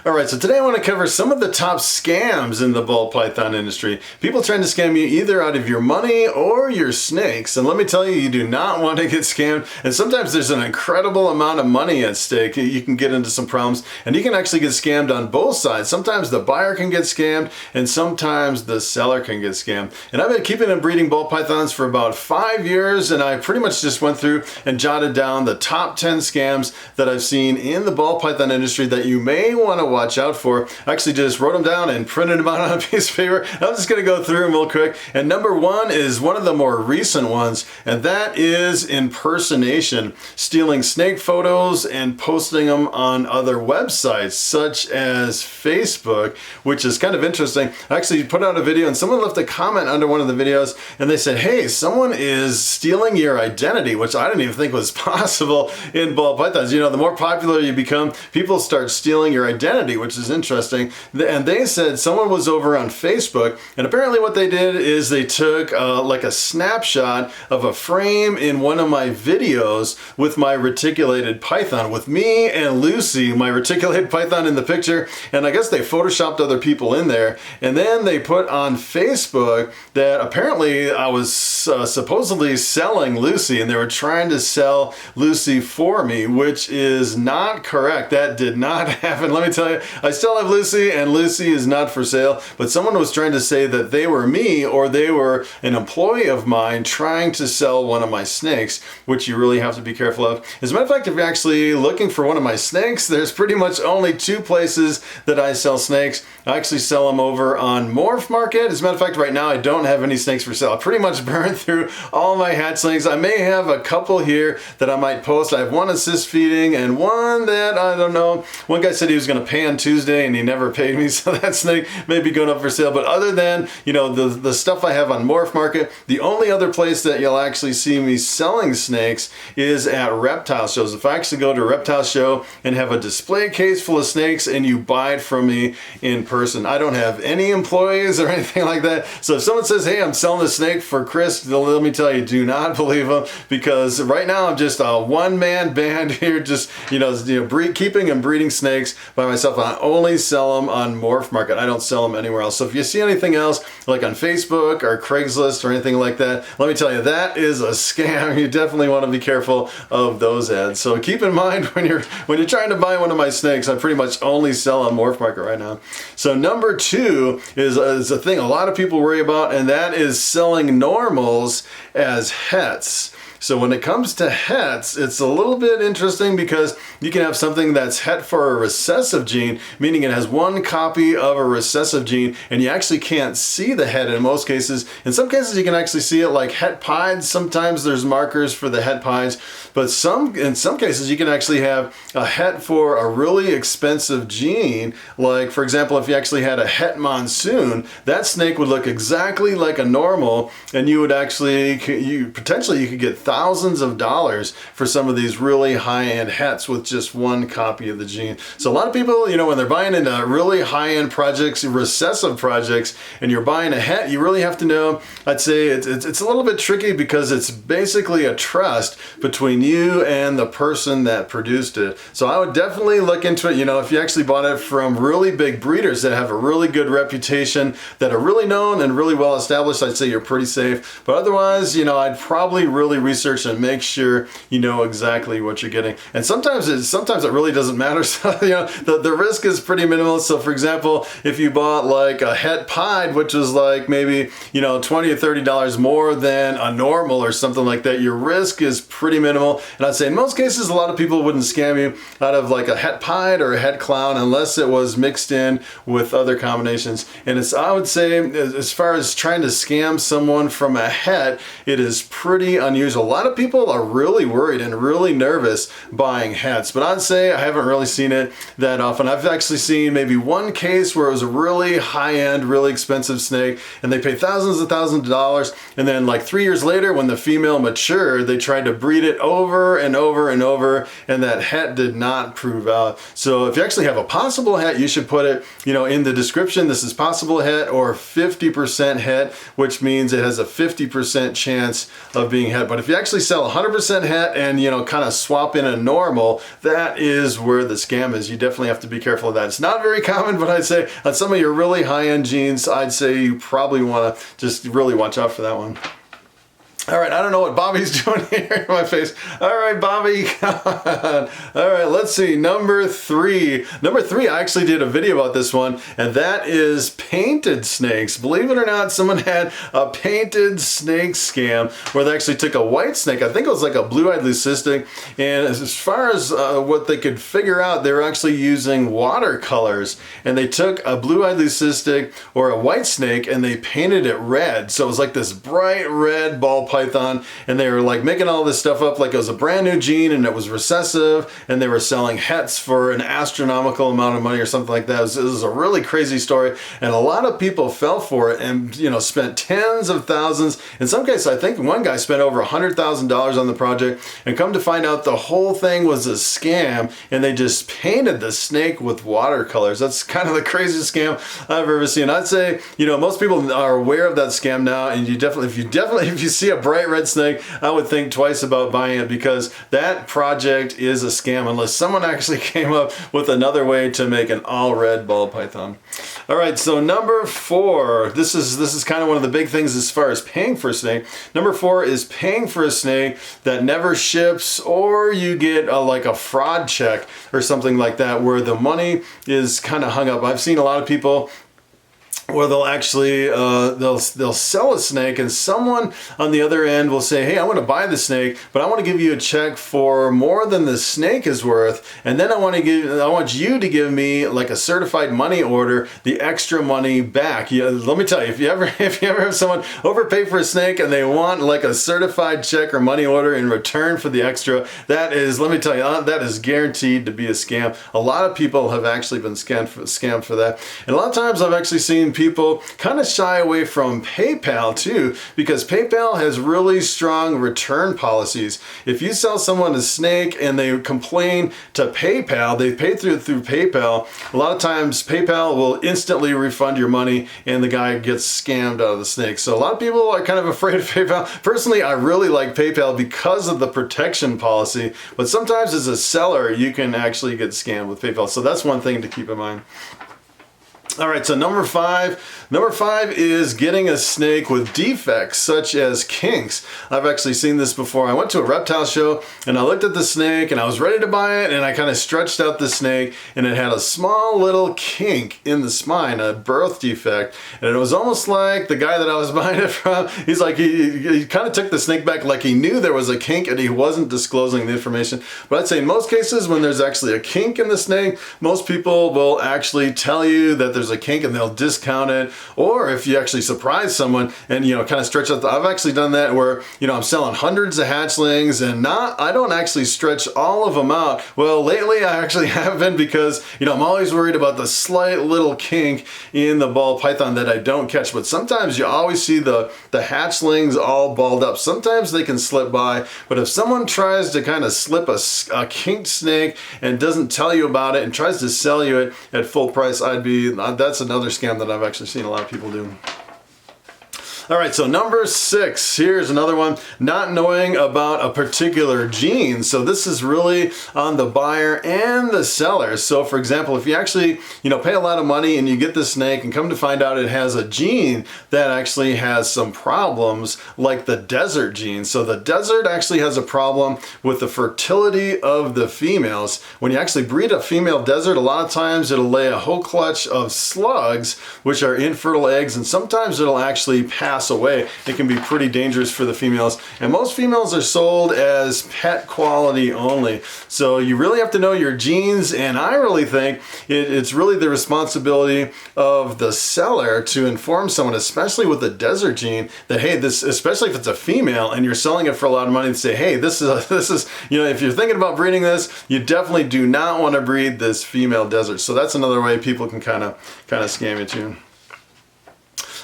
Alright, so today I want to cover some of the top scams in the ball python industry. People trying to scam you either out of your money or your snakes. And let me tell you, you do not want to get scammed. And sometimes there's an incredible amount of money at stake. You can get into some problems and you can actually get scammed on both sides. Sometimes the buyer can get scammed and sometimes the seller can get scammed. And I've been keeping and breeding ball pythons for about 5 years, and I pretty much just went through and jotted down the top 10 scams that I've seen in the ball python industry that you may want to watch out for. I actually just wrote them down and printed them out on a piece of paper. I'm just going to go through them real quick. And number one is one of the more recent ones, and that is impersonation. Stealing snake photos and posting them on other websites such as Facebook, which is kind of interesting. I actually put out a video and someone left a comment under one of the videos and they said, hey, someone is stealing your identity, which I didn't even think was possible in ball pythons. You know, the more popular you become, people start stealing your identity, which is interesting. And they said someone was over on Facebook, and apparently what they did is they took like a snapshot of a frame in one of my videos with my reticulated python, with me and Lucy, my reticulated python, in the picture, and I guess they photoshopped other people in there, and then they put on Facebook that apparently I was supposedly selling Lucy, and they were trying to sell Lucy for me, which is not correct. That did not happen. Let me tell you, I still have Lucy, and Lucy is not for sale, but someone was trying to say that they were me or they were an employee of mine trying to sell one of my snakes, which you really have to be careful of. As a matter of fact, if you're actually looking for one of my snakes, there's pretty much only 2 places that I sell snakes. I actually sell them over on Morphmarket. As a matter of fact, right now I don't have any snakes for sale. I pretty much burned through all my hatchlings. I may have a couple here that I might post. I have one assist feeding and one that I don't know. One guy said he was going to pay on Tuesday and he never paid me, so that snake may be going up for sale. But other than, you know, the stuff I have on Morphmarket, the only other place that you'll actually see me selling snakes is at reptile shows. If I actually go to a reptile show and have a display case full of snakes and you buy it from me in person, I don't have any employees or anything like that. So if someone says, hey, I'm selling a snake for Chris, let me tell you, do not believe them, because right now I'm just a one-man band here, just keeping and breeding snakes by myself. I only sell them on Morphmarket. I don't sell them anywhere else. So if you see anything else like on Facebook or Craigslist or anything like that, let me tell you, that is a scam. You definitely want to be careful of those ads. So keep in mind when you're trying to buy one of my snakes, I pretty much only sell on Morphmarket right now. So number 2 is a thing a lot of people worry about, and that is selling normals as hets. So when it comes to hets, it's a little bit interesting because you can have something that's het for a recessive gene, meaning it has one copy of a recessive gene, and you actually can't see the het in most cases. In some cases you can actually see it, like het pieds. Sometimes there's markers for the het pieds, but in some cases you can actually have a het for a really expensive gene. Like, for example, if you actually had a het monsoon, that snake would look exactly like a normal, and you would actually, potentially you could get thousands of dollars for some of these really high-end hets with just one copy of the gene. So a lot of people, you know, when they're buying into really high-end projects, recessive projects, and you're buying a het, you really have to know, I'd say it's a little bit tricky because it's basically a trust between you and the person that produced it. So I would definitely look into it. You know, if you actually bought it from really big breeders that have a really good reputation, that are really known and really well established, I'd say you're pretty safe. But otherwise, you know, I'd probably really research and make sure you know exactly what you're getting. And sometimes it really doesn't matter. So, you know, the risk is pretty minimal. So for example, if you bought like a het pied, which is like maybe, you know, $20 or $30 more than a normal or something like that, your risk is pretty minimal. And I'd say in most cases, a lot of people wouldn't scam you out of like a het pied or a het clown unless it was mixed in with other combinations. And I would say, as far as trying to scam someone from a het, it is pretty unusual. A lot of people are really worried and really nervous buying hets, but I'd say I haven't really seen it that often. I've actually seen maybe one case where it was a really high-end, really expensive snake, and they paid thousands of dollars, and then like 3 years later, when the female matured, they tried to breed it over and over and over, and that het did not prove out. So if you actually have a possible het, you should put it, you know, in the description, this is possible het or 50% het, which means it has a 50% chance of being het. But if you actually sell 100% het and, you know, kind of swap in a normal, that is where the scam is. You definitely have to be careful of that. It's not very common, but I'd say on some of your really high-end jeans, I'd say you probably want to just really watch out for that one. All right, I don't know what Bobby's doing here in my face. All right, Bobby. All right, let's see. Number three. Number three, I actually did a video about this one, and that is painted snakes. Believe it or not, someone had a painted snake scam where they actually took a white snake. I think it was like a blue-eyed leucistic, and as far as what they could figure out, they were actually using watercolors, and they took a blue-eyed leucistic or a white snake, and they painted it red. So it was like this bright red ball python, and they were like making all this stuff up like it was a brand new gene and it was recessive, and they were selling hets for an astronomical amount of money or something like that. It was a really crazy story, and a lot of people fell for it and, you know, spent tens of thousands. In some cases, I think one guy spent over $100,000 on the project, and come to find out the whole thing was a scam, and they just painted the snake with watercolors. That's kind of the craziest scam I've ever seen. I'd say, you know, most people are aware of that scam now, and you definitely, if you see a bright red snake, I would think twice about buying it, because that project is a scam unless someone actually came up with another way to make an all red ball python. All right, so number four, this is kind of one of the big things as far as paying for a snake. Number four is paying for a snake that never ships, or you get like a fraud check or something like that where the money is kind of hung up. I've seen a lot of people where they'll actually they'll sell a snake, and someone on the other end will say, hey, I want to buy the snake, but I want to give you a check for more than the snake is worth, and then I want you to give me like a certified money order, the extra money back. Let me tell you, if you ever have someone overpay for a snake and they want like a certified check or money order in return for the extra, that is, let me tell you, that is guaranteed to be a scam. A lot of people have actually been scammed for that, and a lot of times I've actually seen people kind of shy away from PayPal too, because PayPal has really strong return policies. If you sell someone a snake and they complain to PayPal, they pay through PayPal, a lot of times PayPal will instantly refund your money and the guy gets scammed out of the snake. So a lot of people are kind of afraid of PayPal. Personally, I really like PayPal because of the protection policy, but sometimes as a seller, you can actually get scammed with PayPal. So that's one thing to keep in mind. All right, so number five is getting a snake with defects such as kinks. I've actually seen this before. I went to a reptile show and I looked at the snake and I was ready to buy it, and I kind of stretched out the snake and it had a small little kink in the spine, a birth defect. And it was almost like the guy that I was buying it from, he's like, he kind of took the snake back like he knew there was a kink and he wasn't disclosing the information. But I'd say in most cases when there's actually a kink in the snake, most people will actually tell you that there's a kink and they'll discount it. Or if you actually surprise someone and, you know, kind of stretch out I've actually done that where, you know, I'm selling hundreds of hatchlings and I don't actually stretch all of them out. Well, lately I actually have been, because, you know, I'm always worried about the slight little kink in the ball python that I don't catch. But sometimes you always see the hatchlings all balled up. Sometimes they can slip by, but if someone tries to kind of slip a kinked snake and doesn't tell you about it and tries to sell you it at full price, that's another scam that I've actually seen a lot of people do. All right, so number 6, here's another one, not knowing about a particular gene. So this is really on the buyer and the seller. So for example, if you actually, you know, pay a lot of money and you get the snake and come to find out it has a gene that actually has some problems, like the desert gene. So the desert actually has a problem with the fertility of the females. When you actually breed a female desert, a lot of times it'll lay a whole clutch of slugs, which are infertile eggs, and sometimes it'll actually pass away. It can be pretty dangerous for the females, and most females are sold as pet quality only. So you really have to know your genes, and I really think it's really the responsibility of the seller to inform someone, especially with the desert gene, that hey, this, especially if it's a female and you're selling it for a lot of money, and say, hey, this is, you know, if you're thinking about breeding this, you definitely do not want to breed this female desert. So that's another way people can kind of scam you too.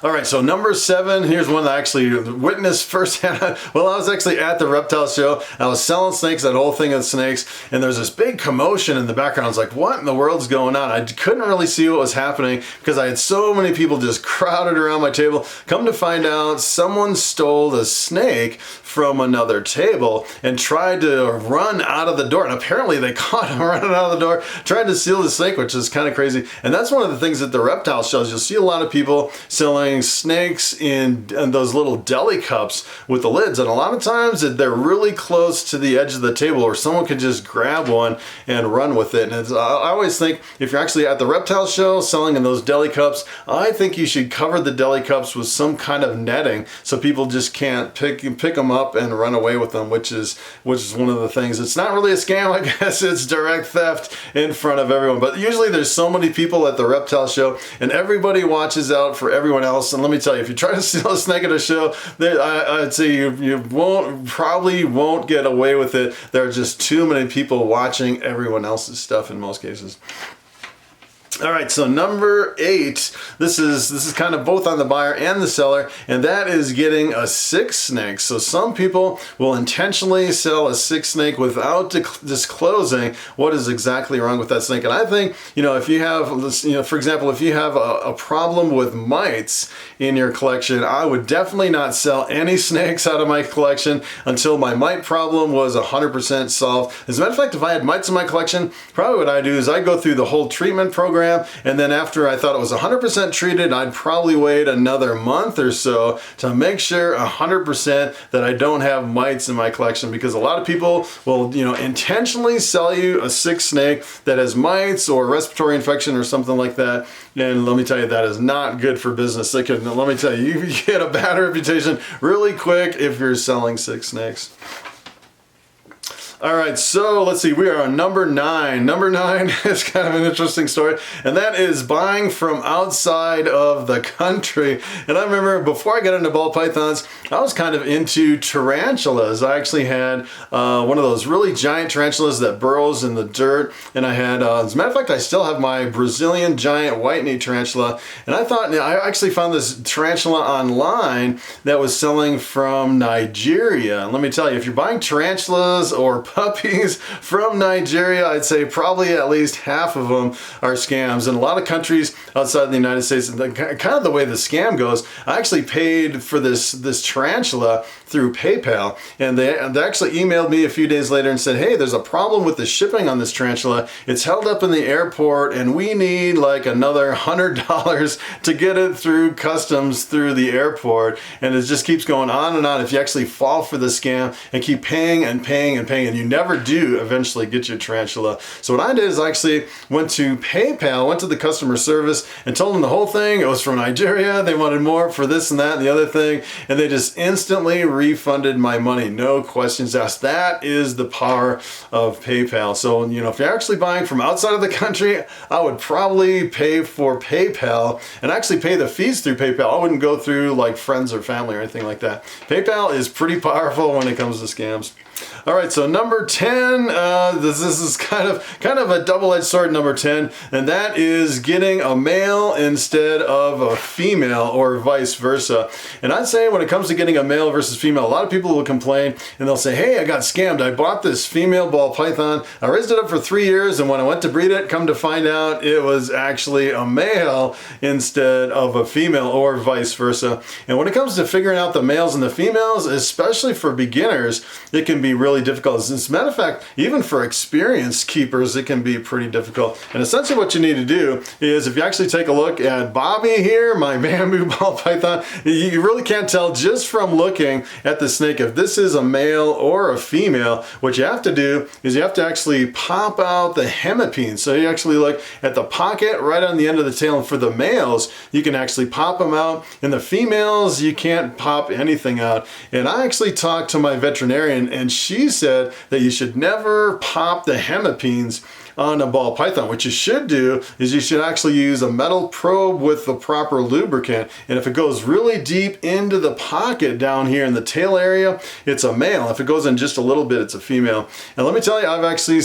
All right, so number 7, here's one that I actually witnessed firsthand. Well, I was actually at the reptile show. I was selling snakes, that whole thing of snakes, and there's this big commotion in the background. I was like, what in the world's going on? I couldn't really see what was happening because I had so many people just crowded around my table. Come to find out, someone stole a snake from another table and tried to run out of the door. And apparently they caught him running out of the door, trying to steal the snake, which is kind of crazy. And that's one of the things at the reptile shows. You'll see a lot of people selling snakes in those little deli cups with the lids, and a lot of times they're really close to the edge of the table where someone could just grab one and run with it. And I always think if you're actually at the reptile show selling in those deli cups, I think you should cover the deli cups with some kind of netting so people just can't pick them up and run away with them, which is one of the things. It's not really a scam, I guess. It's direct theft in front of everyone. But usually there's so many people at the reptile show and everybody watches out for everyone else. And let me tell you, if you try to steal a snake at a show, I'd say you probably won't get away with it. There are just too many people watching everyone else's stuff in most cases. All right, so number 8, this is kind of both on the buyer and the seller, and that is getting a sick snake. So some people will intentionally sell a sick snake without disclosing what is exactly wrong with that snake. And I think, if you have, for example, if you have a problem with mites in your collection, I would definitely not sell any snakes out of my collection until my mite problem was 100% solved. As a matter of fact, if I had mites in my collection, probably what I do is I go through the whole treatment program, and then after I thought it was 100% treated, I'd probably wait another month or so to make sure 100% that I don't have mites in my collection, because a lot of people will, intentionally sell you a sick snake that has mites or respiratory infection or something like that. And let me tell you, that is not good for business. Let me tell you, you get a bad reputation really quick if you're selling sick snakes. All right, so let's see, we are on number 9. Number 9 is kind of an interesting story, and that is buying from outside of the country. And I remember before I got into ball pythons, I was kind of into tarantulas. I actually had one of those really giant tarantulas that burrows in the dirt, and I had, as a matter of fact, I still have my Brazilian giant white-knee tarantula, and I actually found this tarantula online that was selling from Nigeria. And let me tell you, if you're buying tarantulas or puppies from Nigeria, I'd say probably at least half of them are scams. In a lot of countries outside the United States, kind of the way the scam goes, I actually paid for this tarantula through PayPal, and they actually emailed me a few days later and said, hey, there's a problem with the shipping on this tarantula. It's held up in the airport and we need like another $100 to get it through customs through the airport. And it just keeps going on and on. If you actually fall for the scam and keep paying and paying and paying, and you never do eventually get your tarantula. So what I did is I actually went to PayPal, went to the customer service and told them the whole thing. It was from Nigeria. They wanted more for this and that and the other thing, and they just instantly refunded my money, no questions asked. That is the power of PayPal. So, if you're actually buying from outside of the country, I would probably pay for PayPal and actually pay the fees through PayPal. I wouldn't go through like friends or family or anything like that. PayPal is pretty powerful when it comes to scams. All right, so number 10, this is kind of a double-edged sword, number 10, and that is getting a male instead of a female or vice versa. And I'd say when it comes to getting a male versus female, a lot of people will complain and they'll say, hey, I got scammed. I bought this female ball python. I raised it up for 3 years, and when I went to breed it, come to find out it was actually a male instead of a female or vice versa. And when it comes to figuring out the males and the females, especially for beginners, it can be really difficult. As a matter of fact, even for experienced keepers, it can be pretty difficult. And essentially what you need to do is, if you actually take a look at Bobby here, my bamboo ball python, you really can't tell just from looking at the snake if this is a male or a female. What you have to do is you have to actually pop out the hemipene. So you actually look at the pocket right on the end of the tail, and for the males, you can actually pop them out. And the females, you can't pop anything out. And I actually talked to my veterinarian, and she said that you should never pop the hemipenes on a ball python. What you should do is you should actually use a metal probe with the proper lubricant, and if it goes really deep into the pocket down here in the tail area, it's a male. If it goes in just a little bit, it's a female. And let me tell you, I've actually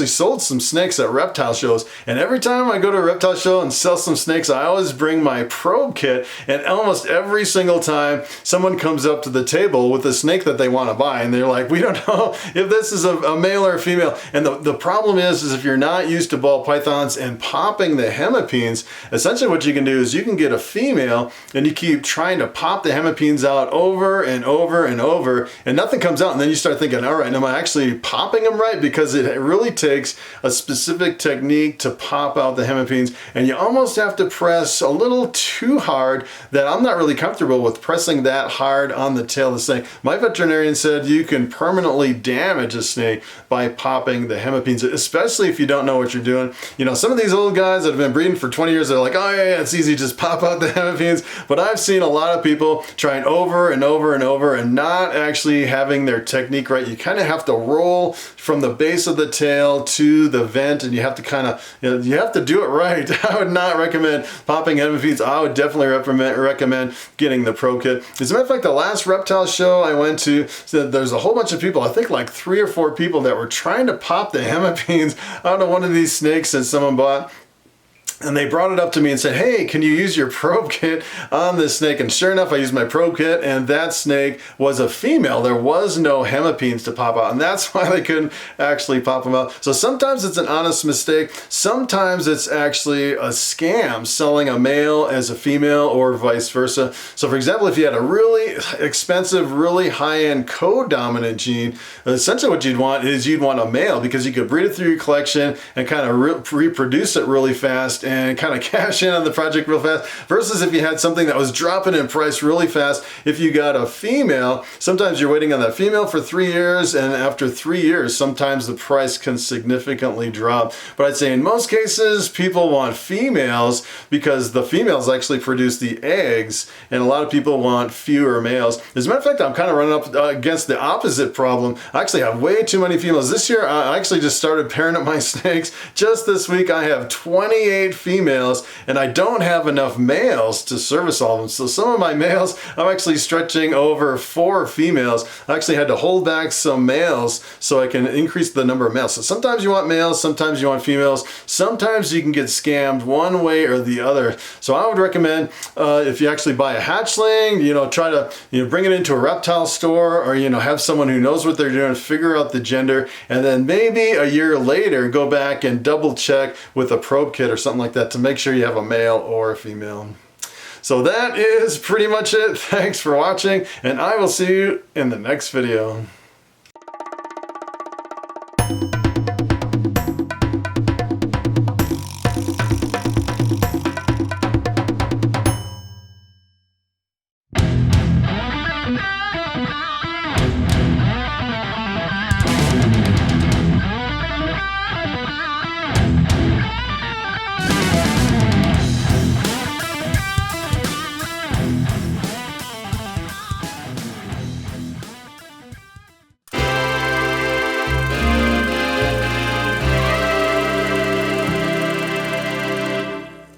sold some snakes at reptile shows, and every time I go to a reptile show and sell some snakes, I always bring my probe kit, and almost every single time someone comes up to the table with a snake that they want to buy, and they're like, we don't know if this is a male or a female. And the problem is if you're not used to ball pythons and popping the hemipines, essentially what you can do is you can get a female and you keep trying to pop the hemipines out over and over and over, and nothing comes out, and then you start thinking, all right, am I actually popping them right? Because it really takes a specific technique to pop out the hemipines, and you almost have to press a little too hard that I'm not really comfortable with pressing that hard on the tail of the snake. My veterinarian said you can permanently damage a snake by popping the hemipines, especially if you don't know what you're doing. You know, some of these old guys that have been breeding for 20 years, they're like, oh yeah, it's easy, just pop out the hemipines. But I've seen a lot of people trying over and over and over and not actually having their technique right. You kind of have to roll from the base of the tail to the vent, and you have to kind of, you have to do it right. I would not recommend popping hemipines. I would definitely recommend getting the probe kit. As a matter of fact, the last reptile show I went to, there's a whole bunch of people, I think like 3 or 4 people that were trying to pop the hemipines out of one of these snakes that someone bought. And they brought it up to me and said, hey, can you use your probe kit on this snake? And sure enough, I used my probe kit, and that snake was a female. There was no hemipines to pop out, and that's why they couldn't actually pop them out. So sometimes it's an honest mistake. Sometimes it's actually a scam, selling a male as a female or vice versa. So for example, if you had a really expensive, really high-end co-dominant gene, essentially what you'd want is you'd want a male, because you could breed it through your collection and kind of reproduce it really fast and kind of cash in on the project real fast, versus if you had something that was dropping in price really fast. If you got a female, sometimes you're waiting on that female for 3 years, and after 3 years, sometimes the price can significantly drop. But I'd say in most cases, people want females because the females actually produce the eggs, and a lot of people want fewer males. As a matter of fact, I'm kind of running up against the opposite problem. I actually have way too many females. This year, I actually just started pairing up my snakes. Just this week, I have 28 females, and I don't have enough males to service all of them. So some of my males, I'm actually stretching over 4 females. I actually had to hold back some males so I can increase the number of males. So sometimes you want males, sometimes you want females, sometimes you can get scammed one way or the other. So I would recommend if you actually buy a hatchling, try to bring it into a reptile store, or have someone who knows what they're doing, figure out the gender, and then maybe a year later go back and double check with a probe kit or something like that to make sure you have a male or a female. So that is pretty much it. Thanks for watching, and I will see you in the next video.